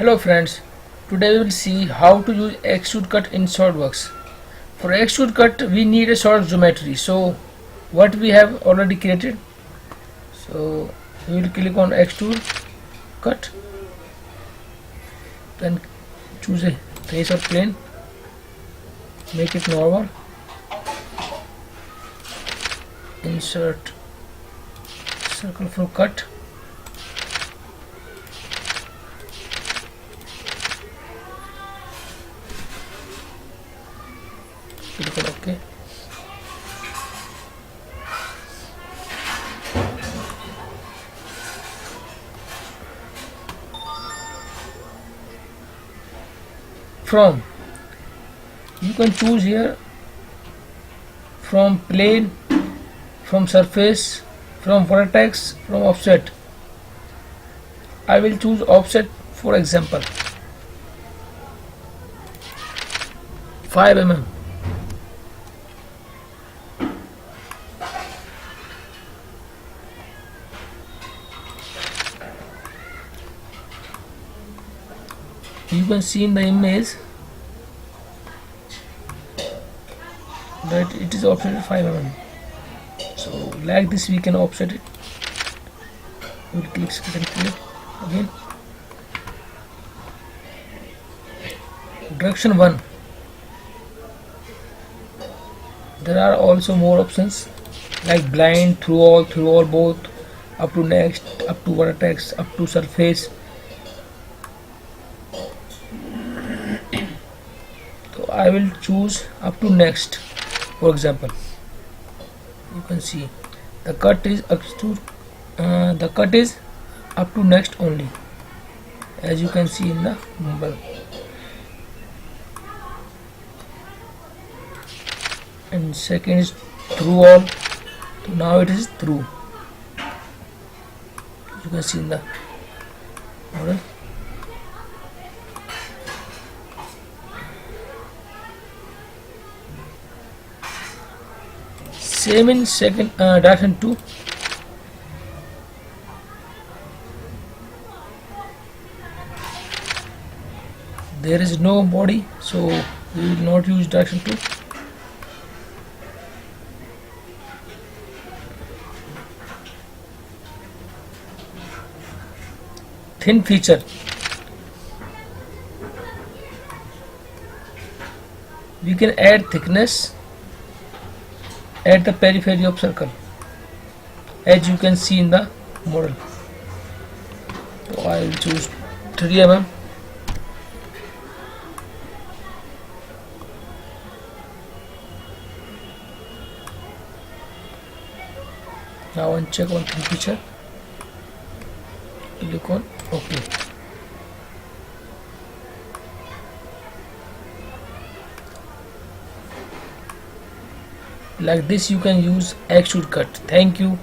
Hello friends, today we will see how to use Extrude Cut in Solidworks. For Extrude Cut we need a solid geometry, so what we have already created. So we will click on Extrude Cut, then choose a face or plane, make it normal, insert circle for cut, click on OK. From, you can choose here from plane, from surface, from vertex, from offset. I will choose offset for example 5 mm. You can see in the image that it is offset 5 mm. So like this we can offset it. We'll click second click again. Direction 1. There are also more options like blind, through all, both, up to next, up to vertex, up to surface. So I will choose up to next. For example, you can see the cut is up to next only, as you can see in the number. And second is through all, so now it is through. You can see in the model. Same in second direction 2. There is no body, so we will not use direction 2. Thin feature, we can add thickness at the periphery of circle, as you can see in the model. So I will choose 3 mm. Now uncheck on thin feature, click on OK. Like this you can use Extrude Cut. Thank you.